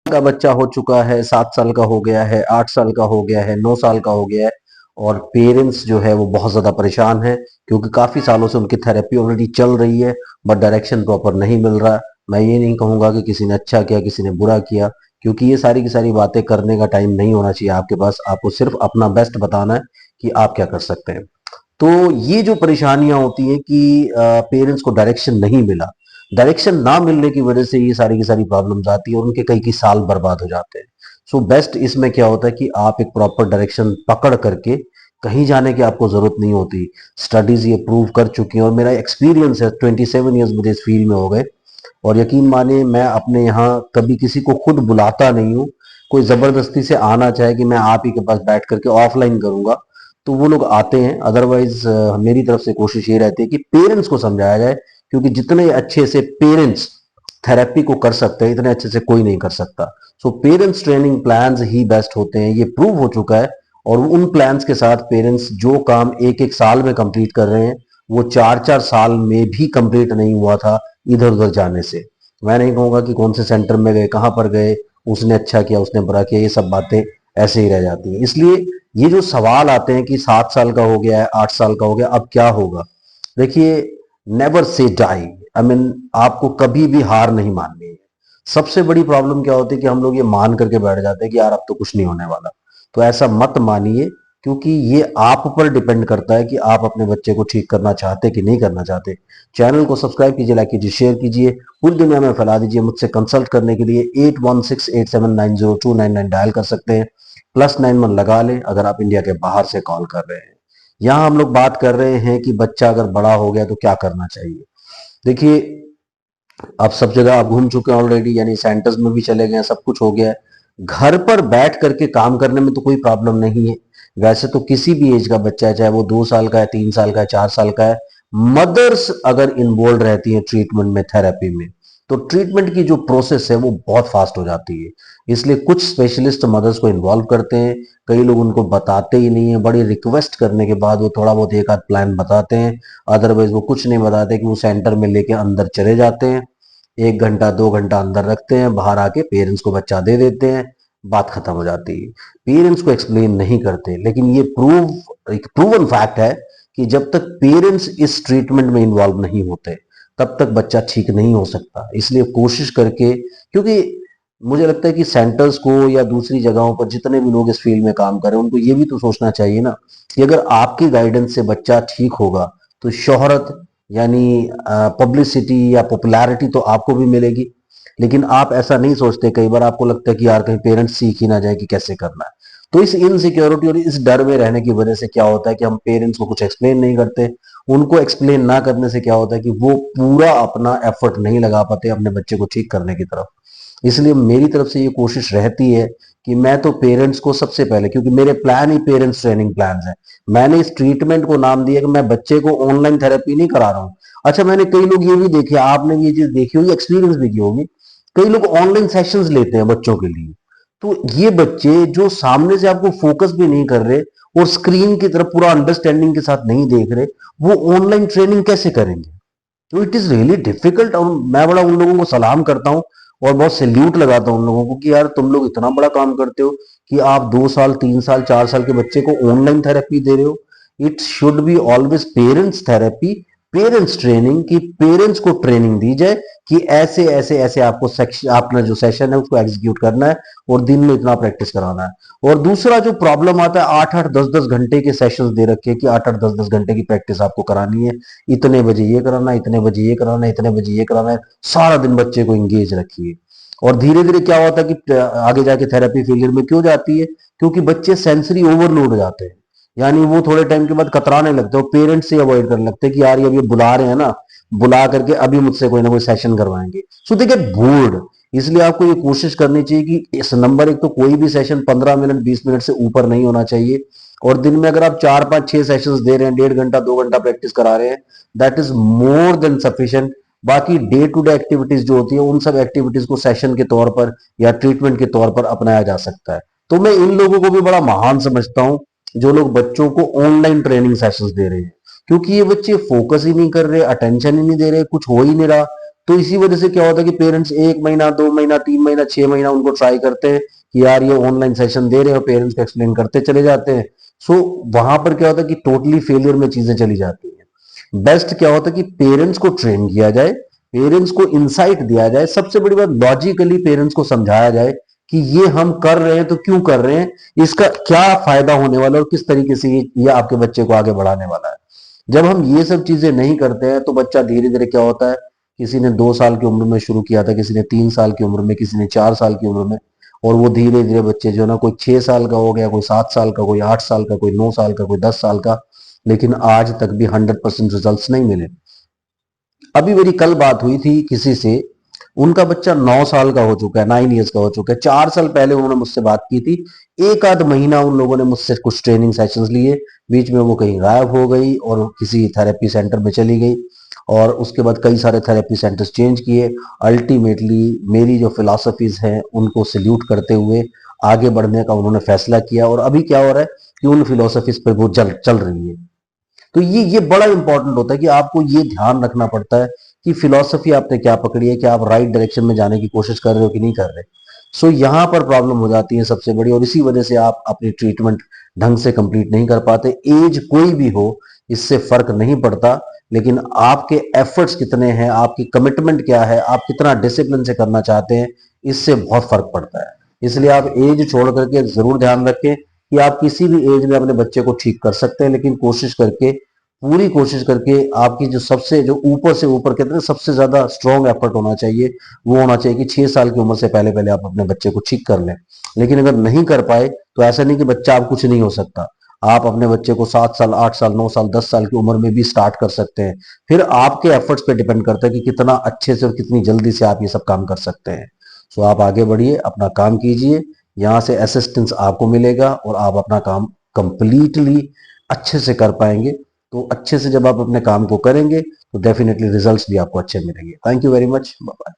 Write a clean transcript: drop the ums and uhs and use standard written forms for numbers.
का बच्चा हो चुका है, 7 साल का हो गया है, 8 साल का हो गया है, 9 साल का हो गया है और पेरेंट्स जो है वो बहुत ज्यादा परेशान है क्योंकि काफी सालों से उनकी थेरेपी ऑलरेडी चल रही है बट डायरेक्शन प्रॉपर नहीं मिल रहा। मैं ये नहीं कहूंगा कि किसी ने अच्छा किया किसी ने बुरा किया, क्योंकि ये सारी की सारी बातें करने का टाइम नहीं होना चाहिए आपके पास। आपको सिर्फ अपना बेस्ट बताना है कि आप क्या कर सकते हैं। तो ये जो परेशानियां होती हैं कि पेरेंट्स को डायरेक्शन नहीं मिला, डायरेक्शन ना मिलने की वजह से ये सारी की सारी प्रॉब्लम्स आती है और उनके कई साल बर्बाद हो जाते हैं। सो बेस्ट इसमें क्या होता है कि आप एक प्रॉपर डायरेक्शन पकड़ करके, कहीं जाने की आपको जरूरत नहीं होती। स्टडीज ये प्रूव कर चुकी हैं और मेरा एक्सपीरियंस है, 27 ईयर्स मुझे इस फील्ड में हो गए। और यकीन मानिए मैं अपने यहाँ कभी किसी को खुद बुलाता नहीं हूँ। कोई जबरदस्ती से आना चाहे कि मैं आप ही के पास बैठ करके ऑफलाइन करूंगा तो वो लोग आते हैं, अदरवाइज मेरी तरफ से कोशिश ये रहती है कि पेरेंट्स को समझाया जाए, क्योंकि जितने अच्छे से पेरेंट्स थेरेपी को कर सकते हैं इतने अच्छे से कोई नहीं कर सकता। सो पेरेंट्स ट्रेनिंग प्लान्स ही बेस्ट होते हैं, ये प्रूव हो चुका है। और उन प्लान्स के साथ पेरेंट्स जो काम एक एक साल में कंप्लीट कर रहे हैं वो 4 4 साल में भी कंप्लीट नहीं हुआ था इधर उधर जाने से। मैं नहीं कहूंगा कि कौन से सेंटर में गए, कहां पर गए, उसने अच्छा किया उसने बुरा किया, ये सब बातें ऐसे ही रह जाती हैं। इसलिए ये जो सवाल आते हैं कि 7 साल का हो गया है, 8 साल का हो गया, अब क्या होगा। देखिए, never say die, I mean आपको कभी भी हार नहीं माननी है। सबसे बड़ी प्रॉब्लम क्या होती है कि हम लोग ये मान करके बैठ जाते हैं कि यार अब तो कुछ नहीं होने वाला। तो ऐसा मत मानिए, क्योंकि ये आप पर डिपेंड करता है कि आप अपने बच्चे को ठीक करना चाहते कि नहीं करना चाहते। चैनल को सब्सक्राइब कीजिए, लाइक कीजिए, शेयर कीजिए, पूरी दुनिया में फैला दीजिए। मुझसे कंसल्ट करने के लिए 8168790299 डायल कर सकते हैं। +91 लगा लें अगर आप इंडिया के बाहर से कॉल कर रहे हैं। यहाँ हम लोग बात कर रहे हैं कि बच्चा अगर बड़ा हो गया तो क्या करना चाहिए। देखिए, आप सब जगह आप घूम चुके हैं ऑलरेडी, यानी सेंटर्स में भी चले गए, सब कुछ हो गया है। घर पर बैठ करके काम करने में तो कोई प्रॉब्लम नहीं है। वैसे तो किसी भी एज का बच्चा है, चाहे वो 2 साल का है, 3 साल का है, 4 साल का है, मदर्स अगर इन्वॉल्व रहती है ट्रीटमेंट में, थेरेपी में, तो ट्रीटमेंट की जो प्रोसेस है वो बहुत फास्ट हो जाती है। इसलिए कुछ स्पेशलिस्ट मदर्स को इन्वॉल्व करते हैं, कई लोग उनको बताते ही नहीं है। बड़ी रिक्वेस्ट करने के बाद वो थोड़ा बहुत एक आध प्लान बताते हैं, अदरवाइज वो कुछ नहीं बताते कि वो सेंटर में लेके अंदर चले जाते हैं, 1 घंटा 2 घंटा अंदर रखते हैं, बाहर आके पेरेंट्स को बच्चा दे देते हैं, बात खत्म हो जाती है। पेरेंट्स को एक्सप्लेन नहीं करते। लेकिन ये एक प्रूवन फैक्ट है कि जब तक पेरेंट्स इस ट्रीटमेंट में इन्वॉल्व नहीं होते तब तक बच्चा ठीक नहीं हो सकता। इसलिए कोशिश करके, क्योंकि मुझे लगता है कि सेंटर्स को या दूसरी जगहों पर जितने भी लोग इस फील्ड में काम कर रहे हैं उनको ये भी तो सोचना चाहिए ना कि अगर आपकी गाइडेंस से बच्चा ठीक होगा तो शोहरत, यानी पब्लिसिटी या पॉपुलैरिटी तो आपको भी मिलेगी। लेकिन आप ऐसा नहीं सोचते, कई बार आपको लगता है कि यार कहीं पेरेंट्स सीख ही ना जाए कि कैसे करना है। तो इस इनसिक्योरिटी और इस डर में रहने की वजह से क्या होता है कि हम पेरेंट्स को कुछ एक्सप्लेन नहीं करते। उनको एक्सप्लेन ना करने से क्या होता है कि वो पूरा अपना एफर्ट नहीं लगा पाते अपने बच्चे को ठीक करने की तरफ। इसलिए मेरी तरफ से ये कोशिश रहती है कि मैं तो पेरेंट्स को सबसे पहले, क्योंकि मेरे प्लान ही पेरेंट्स ट्रेनिंग प्लान है, मैंने इस ट्रीटमेंट को नाम दिया कि मैं बच्चे को ऑनलाइन थेरेपी नहीं करा रहा हूँ। अच्छा, मैंने कई लोग ये भी देखे, आपने भी ये चीज देखी होगी, एक्सपीरियंस भी की होगी, कई लोग ऑनलाइन सेशंस लेते हैं बच्चों के लिए। तो ये बच्चे जो सामने से आपको फोकस भी नहीं कर रहे और स्क्रीन की तरफ पूरा अंडरस्टैंडिंग के साथ नहीं देख रहे, वो ऑनलाइन ट्रेनिंग कैसे करेंगे। तो इट इज रियली डिफिकल्ट। और मैं बड़ा उन लोगों को सलाम करता हूँ और बहुत सैल्यूट लगाता हूँ उन लोगों को कि यार तुम लोग इतना बड़ा काम करते हो कि आप 2 साल 3 साल 4 साल के बच्चे को ऑनलाइन थेरेपी दे रहे हो। It should be always parents therapy, parents training, की पेरेंट्स को ट्रेनिंग दी जाए कि ऐसे ऐसे ऐसे आपको सेक्शन, अपना जो सेशन है उसको एग्जीक्यूट करना है और दिन में इतना प्रैक्टिस कराना है। और दूसरा जो प्रॉब्लम आता है, 8 8 10 10 घंटे के सेशंस दे रखे हैं कि 8 8 10 10 घंटे की प्रैक्टिस आपको करानी है, इतने बजे ये कराना है, इतने बजे ये कराना है, इतने बजे ये कराना है, सारा दिन बच्चे को इंगेज रखिए। और धीरे धीरे क्या होता है कि आगे जाके थेरेपी फेलियर में क्यों जाती है, क्योंकि बच्चे सेंसरी ओवरलोड हो जाते हैं। यानी वो थोड़े टाइम के बाद कतराने लगते हैं, पेरेंट्स से अवॉइड करने लगते हैं कि यार ये बुला रहे हैं ना, बुला करके अभी मुझसे कोई ना कोई सेशन करवाएंगे। सो दे गेट बोर्ड। इसलिए आपको ये कोशिश करनी चाहिए कि इस नंबर एक तो कोई भी सेशन 15 मिनट 20 मिनट से ऊपर नहीं होना चाहिए। और दिन में अगर आप 4 5 6 सेशंस दे रहे हैं, 1.5 घंटा 2 घंटा प्रैक्टिस करा रहे हैं, that is more than sufficient. बाकी डे टू डे एक्टिविटीज जो होती है उन सब एक्टिविटीज को सेशन के तौर पर या ट्रीटमेंट के तौर पर अपनाया जा सकता है। तो मैं इन लोगों को भी बड़ा महान समझता हूं जो लोग बच्चों को ऑनलाइन ट्रेनिंग सेशंस दे रहे हैं, क्योंकि ये बच्चे फोकस ही नहीं कर रहे, अटेंशन ही नहीं दे रहे, कुछ हो ही नहीं रहा। तो इसी वजह से क्या होता है कि पेरेंट्स 1 महीना 2 महीना 3 महीना 6 महीना उनको ट्राई करते हैं कि यार ये ऑनलाइन सेशन दे रहे हो, पेरेंट्स को एक्सप्लेन करते चले जाते हैं। सो वहां पर क्या होता है कि टोटली फेलियर में चीजें चली जाती हैं। बेस्ट क्या होता है कि पेरेंट्स को ट्रेन किया जाए, पेरेंट्स को इंसाइट दिया जाए, सबसे बड़ी बात लॉजिकली पेरेंट्स को समझाया जाए कि ये हम कर रहे हैं तो क्यों कर रहे हैं, इसका क्या फायदा होने वाला है और किस तरीके से ये आपके बच्चे को आगे बढ़ाने वाला है। जब हम ये सब चीजें नहीं करते हैं तो बच्चा धीरे धीरे क्या होता है, किसी ने 2 साल की उम्र में शुरू किया था, किसी ने 3 साल की उम्र में, किसी ने 4 साल की उम्र में, और वो धीरे धीरे बच्चे जो है ना, कोई 6 साल का हो गया, कोई 7 साल का, कोई 8 साल का, कोई 9 साल का, कोई 10 साल का, लेकिन आज तक भी 100% रिजल्ट नहीं मिले। अभी मेरी कल बात हुई थी किसी से, उनका बच्चा 9 साल का हो चुका है, 9 ईयर्स का हो चुका है। 4 साल पहले उन्होंने मुझसे बात की थी। एक आध महीना उन लोगों ने मुझसे कुछ ट्रेनिंग सेशंस लिए, बीच में वो कहीं गायब हो गई और किसी थेरेपी सेंटर में चली गई, और उसके बाद कई सारे थेरेपी सेंटर्स चेंज किए। अल्टीमेटली मेरी जो फिलॉसफीज हैं उनको सल्यूट करते हुए आगे बढ़ने का उन्होंने फैसला किया, और अभी क्या हो रहा है कि उन फिलोसफीज पर वो चल चल रही है। तो ये बड़ा इंपॉर्टेंट होता है कि आपको ये ध्यान रखना पड़ता है कि फिलॉसफी आपने क्या पकड़ी है, कि आप राइट डायरेक्शन में जाने की कोशिश कर रहे हो कि नहीं कर रहे। सो यहाँ पर प्रॉब्लम हो जाती है सबसे बड़ी, और इसी वजह से आप अपनी ट्रीटमेंट ढंग से कंप्लीट नहीं कर पाते। एज कोई भी हो इससे फर्क नहीं पड़ता, लेकिन आपके एफर्ट्स कितने हैं, आपकी कमिटमेंट क्या है, आप कितना डिसिप्लिन से करना चाहते हैं, इससे बहुत फर्क पड़ता है। इसलिए आप एज छोड़ करके जरूर ध्यान रखें कि आप किसी भी एज में अपने बच्चे को ठीक कर सकते हैं, लेकिन कोशिश करके, पूरी कोशिश करके, आपकी जो सबसे, जो ऊपर से ऊपर कहते हैं सबसे ज्यादा स्ट्रॉन्ग एफर्ट होना चाहिए, वो होना चाहिए कि 6 साल की उम्र से पहले पहले आप अपने बच्चे को ठीक कर लें। लेकिन अगर नहीं कर पाए तो ऐसा नहीं कि बच्चा आप कुछ नहीं हो सकता, आप अपने बच्चे को 7 साल 8 साल 9 साल 10 साल की उम्र में भी स्टार्ट कर सकते हैं। फिर आपके एफर्ट्स पे डिपेंड करता है कि कितना अच्छे से और कितनी जल्दी से आप ये सब काम कर सकते हैं। सो आप आगे बढ़िए, अपना काम कीजिए, यहाँ से असिस्टेंस आपको मिलेगा और आप अपना काम कंप्लीटली अच्छे से कर पाएंगे। तो अच्छे से जब आप अपने काम को करेंगे तो डेफिनेटली रिजल्ट्स भी आपको अच्छे मिलेंगे। Thank you very much, bye bye.